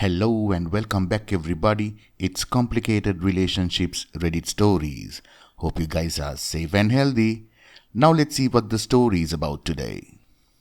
Hello and welcome back everybody. It's Complicated Relationships Reddit Stories. Hope you guys are safe and healthy. Now let's see what the story is about today.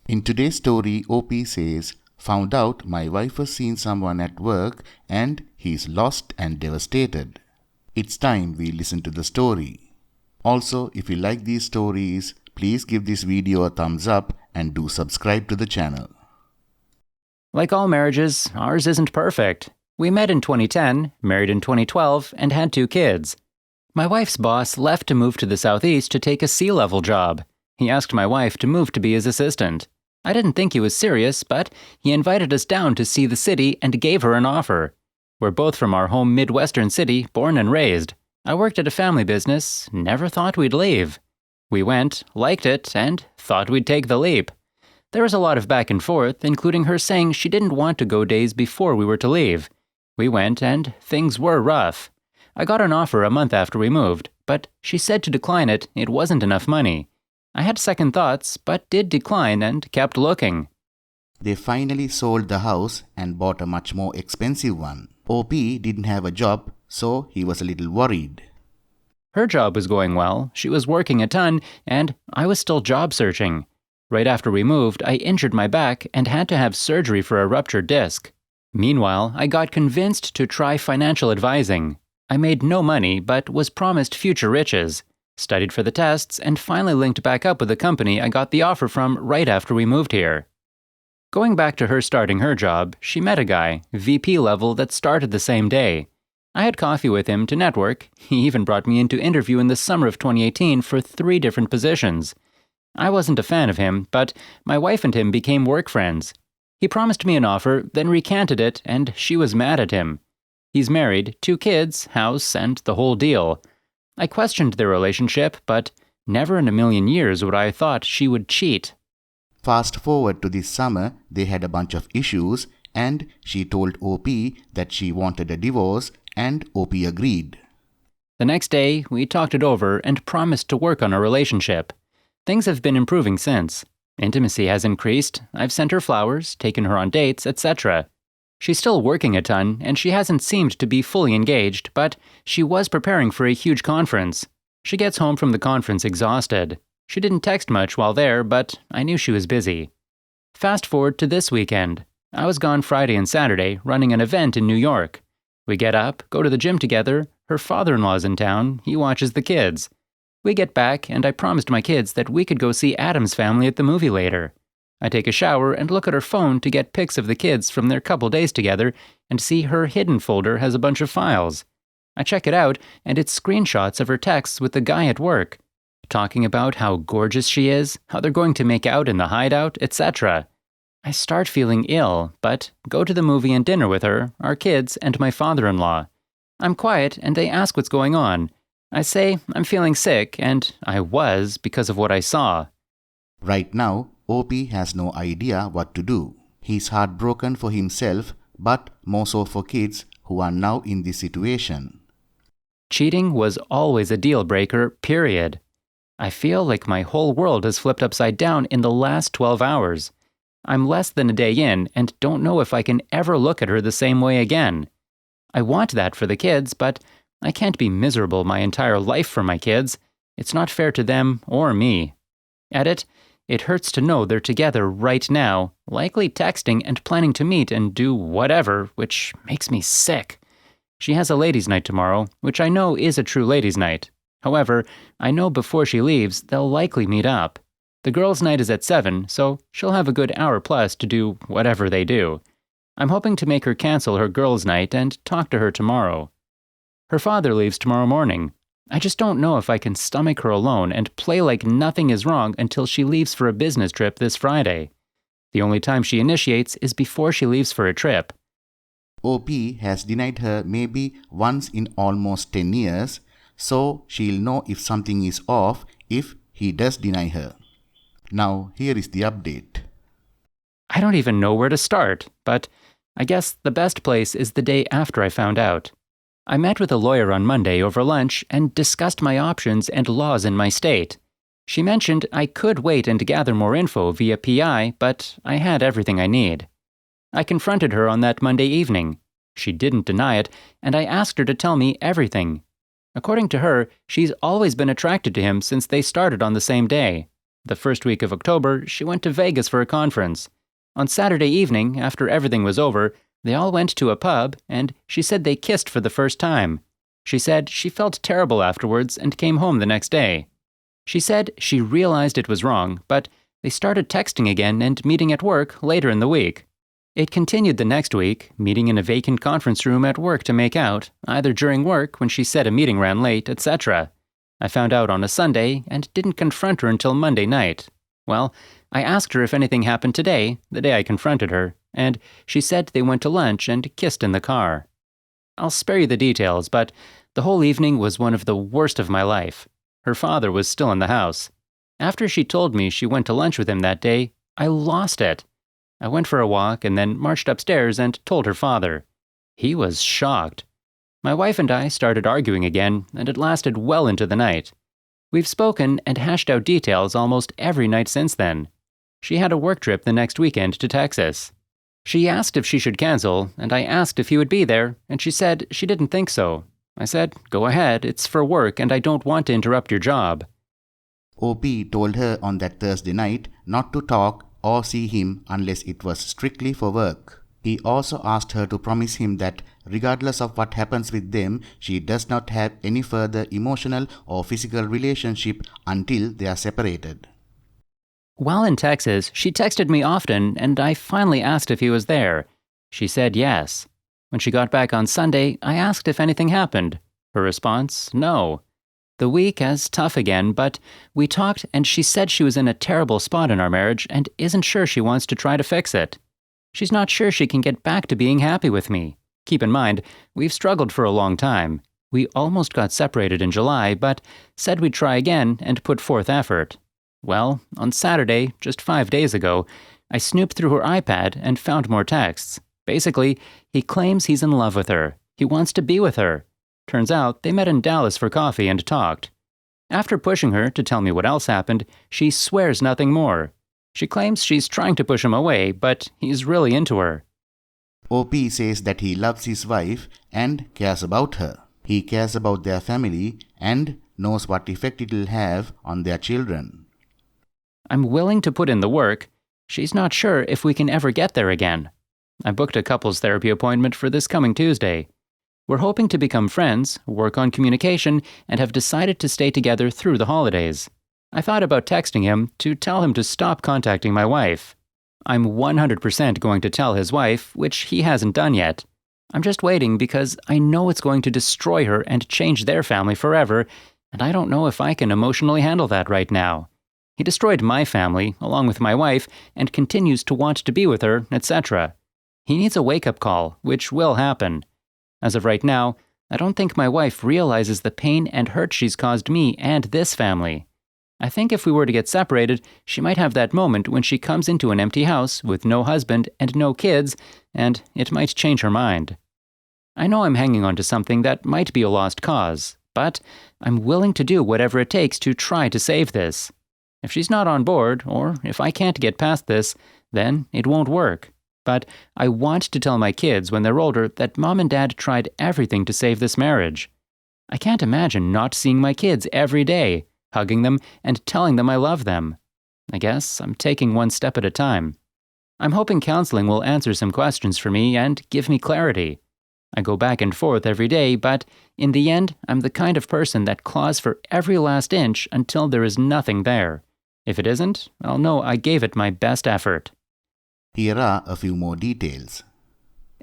In today's story, OP says, "Found out my wife has seen someone at work and he's lost and devastated." It's time we listen to the story. Also, if you like these stories, please give this video a thumbs up and do subscribe to the channel. Like all marriages, ours isn't perfect. We met in 2010, married in 2012, and had 2 kids. My wife's boss left to move to the southeast to take a C-level job. He asked my wife to move to be his assistant. I didn't think he was serious, but he invited us down to see the city and gave her an offer. We're both from our home Midwestern city, born and raised. I worked at a family business, never thought we'd leave. We went, liked it, and thought we'd take the leap. There was a lot of back and forth, including her saying she didn't want to go days before we were to leave. We went, and things were rough. I got an offer a month after we moved, but she said to decline it, it wasn't enough money. I had second thoughts, but did decline and kept looking. They finally sold the house and bought a much more expensive one. OP didn't have a job, so he was a little worried. Her job was going well, she was working a ton, and I was still job searching. Right after we moved, I injured my back and had to have surgery for a ruptured disc. Meanwhile, I got convinced to try financial advising. I made no money, but was promised future riches. Studied for the tests, and finally linked back up with the company I got the offer from right after we moved here. Going back to her starting her job, she met a guy, VP level, that started the same day. I had coffee with him to network. He even brought me in to interview in the summer of 2018 for 3 different positions. I wasn't a fan of him, but my wife and him became work friends. He promised me an offer, then recanted it, and she was mad at him. He's married, 2 kids, house, and the whole deal. I questioned their relationship, but never in a million years would I have thought she would cheat. Fast forward to this summer, they had a bunch of issues and she told OP that she wanted a divorce and OP agreed. The next day, we talked it over and promised to work on our relationship. Things have been improving since. Intimacy has increased, I've sent her flowers, taken her on dates, etc. She's still working a ton, and she hasn't seemed to be fully engaged, but she was preparing for a huge conference. She gets home from the conference exhausted. She didn't text much while there, but I knew she was busy. Fast forward to this weekend. I was gone Friday and Saturday, running an event in New York. We get up, go to the gym together, her father-in-law's in town, he watches the kids. We get back, and I promised my kids that we could go see Adam's family at the movie later. I take a shower and look at her phone to get pics of the kids from their couple days together and see her hidden folder has a bunch of files. I check it out, and it's screenshots of her texts with the guy at work, talking about how gorgeous she is, how they're going to make out in the hideout, etc. I start feeling ill, but go to the movie and dinner with her, our kids, and my father-in-law. I'm quiet, and they ask what's going on. I say I'm feeling sick, and I was because of what I saw. Right now, OP has no idea what to do. He's heartbroken for himself, but more so for kids who are now in this situation. Cheating was always a deal breaker, period. I feel like my whole world has flipped upside down in the last 12 hours. I'm less than a day in and don't know if I can ever look at her the same way again. I want that for the kids, but I can't be miserable my entire life for my kids. It's not fair to them or me. Edit, it hurts to know they're together right now, likely texting and planning to meet and do whatever, which makes me sick. She has a ladies' night tomorrow, which I know is a true ladies' night. However, I know before she leaves, they'll likely meet up. The girls' night is at 7, so she'll have a good hour plus to do whatever they do. I'm hoping to make her cancel her girls' night and talk to her tomorrow. Her father leaves tomorrow morning. I just don't know if I can stomach her alone and play like nothing is wrong until she leaves for a business trip this Friday. The only time she initiates is before she leaves for a trip. OP has denied her maybe once in almost 10 years, so she'll know if something is off if he does deny her. Now, here is the update. I don't even know where to start, but I guess the best place is the day after I found out. I met with a lawyer on Monday over lunch and discussed my options and laws in my state. She mentioned I could wait and gather more info via PI, but I had everything I need. I confronted her on that Monday evening. She didn't deny it, and I asked her to tell me everything. According to her, she's always been attracted to him since they started on the same day. The first week of October, she went to Vegas for a conference. On Saturday evening, after everything was over, they all went to a pub, and she said they kissed for the first time. She said she felt terrible afterwards and came home the next day. She said she realized it was wrong, but they started texting again and meeting at work later in the week. It continued the next week, meeting in a vacant conference room at work to make out, either during work when she said a meeting ran late, etc. I found out on a Sunday and didn't confront her until Monday night. Well, I asked her if anything happened today, the day I confronted her, and she said they went to lunch and kissed in the car. I'll spare you the details, but the whole evening was one of the worst of my life. Her father was still in the house. After she told me she went to lunch with him that day, I lost it. I went for a walk and then marched upstairs and told her father. He was shocked. My wife and I started arguing again, and it lasted well into the night. We've spoken and hashed out details almost every night since then. She had a work trip the next weekend to Texas. She asked if she should cancel, and I asked if he would be there, and she said she didn't think so. I said, "Go ahead, it's for work and I don't want to interrupt your job." OP told her on that Thursday night not to talk or see him unless it was strictly for work. He also asked her to promise him that regardless of what happens with them, she does not have any further emotional or physical relationship until they are separated. While in Texas, she texted me often, and I finally asked if he was there. She said yes. When she got back on Sunday, I asked if anything happened. Her response, no. The week is tough again, but we talked and she said she was in a terrible spot in our marriage and isn't sure she wants to try to fix it. She's not sure she can get back to being happy with me. Keep in mind, we've struggled for a long time. We almost got separated in July, but said we'd try again and put forth effort. Well, on Saturday, just 5 days ago, I snooped through her iPad and found more texts. Basically, he claims he's in love with her. He wants to be with her. Turns out they met in Dallas for coffee and talked. After pushing her to tell me what else happened, she swears nothing more. She claims she's trying to push him away, but he's really into her. OP says that he loves his wife and cares about her. He cares about their family and knows what effect it will have on their children. I'm willing to put in the work. She's not sure if we can ever get there again. I booked a couples therapy appointment for this coming Tuesday. We're hoping to become friends, work on communication, and have decided to stay together through the holidays. I thought about texting him to tell him to stop contacting my wife. I'm 100% going to tell his wife, which he hasn't done yet. I'm just waiting because I know it's going to destroy her and change their family forever, and I don't know if I can emotionally handle that right now. He destroyed my family, along with my wife, and continues to want to be with her, etc. He needs a wake-up call, which will happen. As of right now, I don't think my wife realizes the pain and hurt she's caused me and this family. I think if we were to get separated, she might have that moment when she comes into an empty house with no husband and no kids, and it might change her mind. I know I'm hanging on to something that might be a lost cause, but I'm willing to do whatever it takes to try to save this. If she's not on board, or if I can't get past this, then it won't work. But I want to tell my kids when they're older that Mom and Dad tried everything to save this marriage. I can't imagine not seeing my kids every day, hugging them and telling them I love them. I guess I'm taking one step at a time. I'm hoping counseling will answer some questions for me and give me clarity. I go back and forth every day, but in the end, I'm the kind of person that claws for every last inch until there is nothing there. If it isn't, I'll know I gave it my best effort. Here are a few more details.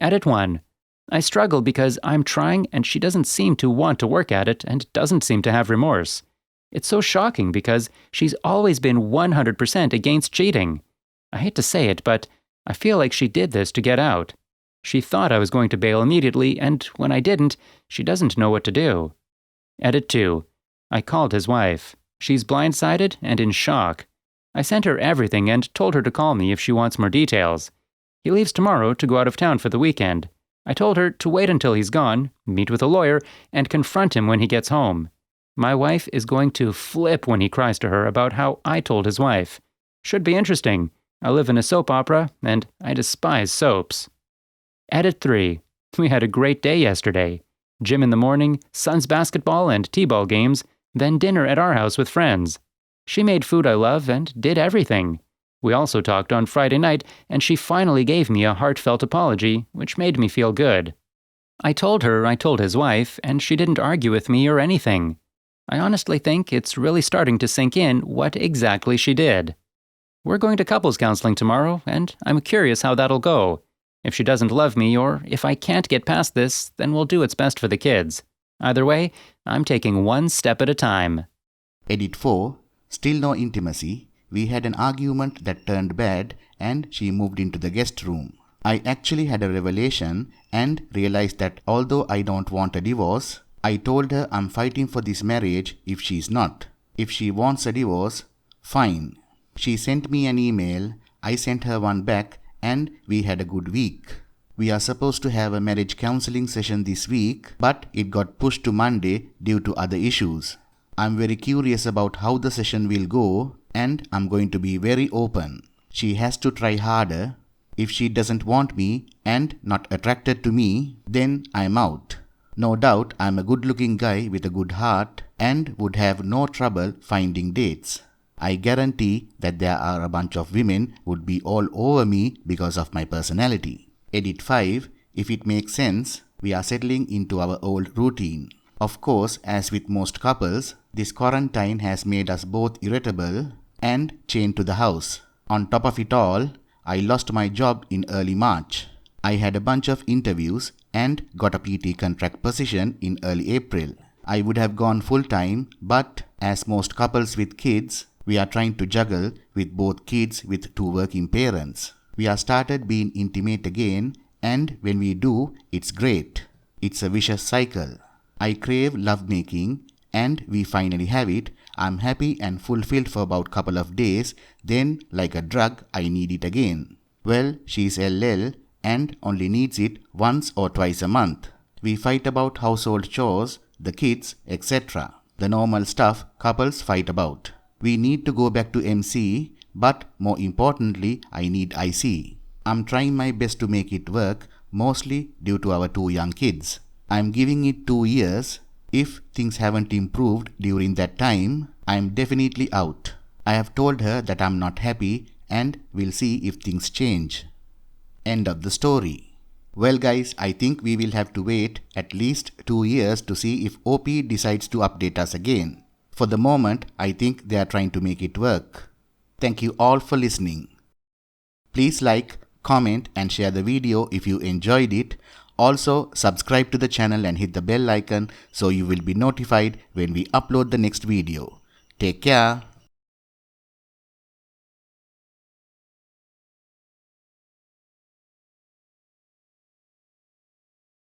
Edit 1. I struggle because I'm trying and she doesn't seem to want to work at it and doesn't seem to have remorse. It's so shocking because she's always been 100% against cheating. I hate to say it, but I feel like she did this to get out. She thought I was going to bail immediately, and when I didn't, she doesn't know what to do. Edit 2. I called his wife. She's blindsided and in shock. I sent her everything and told her to call me if she wants more details. He leaves tomorrow to go out of town for the weekend. I told her to wait until he's gone, meet with a lawyer, and confront him when he gets home. My wife is going to flip when he cries to her about how I told his wife. Should be interesting. I live in a soap opera, and I despise soaps. Edit 3. We had a great day yesterday. Gym in the morning, son's basketball and t-ball games, then dinner at our house with friends. She made food I love and did everything. We also talked on Friday night, and she finally gave me a heartfelt apology, which made me feel good. I told her I told his wife, and she didn't argue with me or anything. I honestly think it's really starting to sink in what exactly she did. We're going to couples counseling tomorrow, and I'm curious how that'll go. If she doesn't love me, or if I can't get past this, then we'll do what's best for the kids. Either way, I'm taking one step at a time. Edit 4. Still no intimacy. We had an argument that turned bad and she moved into the guest room. I actually had a revelation and realized that although I don't want a divorce, I told her I'm fighting for this marriage if she's not. If she wants a divorce, fine. She sent me an email, I sent her one back, and we had a good week. We are supposed to have a marriage counseling session this week, but it got pushed to Monday due to other issues. I'm very curious about how the session will go, and I'm going to be very open. She has to try harder. If she doesn't want me and not attracted to me, then I'm out. No doubt I'm a good-looking guy with a good heart and would have no trouble finding dates. I guarantee that there are a bunch of women would be all over me because of my personality. Edit 5. If it makes sense, we are settling into our old routine. Of course, as with most couples, this quarantine has made us both irritable and chained to the house. On top of it all, I lost my job in early March. I had a bunch of interviews and got a PT contract position in early April. I would have gone full-time, but as most couples with kids, we are trying to juggle with both kids with two working parents. We are started being intimate again, and when we do, it's great. It's a vicious cycle. I crave lovemaking, and we finally have it. I'm happy and fulfilled for about couple of days, then like a drug, I need it again. Well, she's LL and only needs it once or twice a month. We fight about household chores, the kids, etc. The normal stuff couples fight about. We need to go back to MC, but more importantly, I need IC. I'm trying my best to make it work, mostly due to our two young kids. I'm giving it 2 years. If things haven't improved during that time, I'm definitely out. I have told her that I'm not happy and we'll see if things change. End of the story. Well guys, I think we will have to wait at least 2 years to see if OP decides to update us again. For the moment, I think they are trying to make it work. Thank you all for listening. Please like, comment and share the video if you enjoyed it. Also, subscribe to the channel and hit the bell icon so you will be notified when we upload the next video. Take care.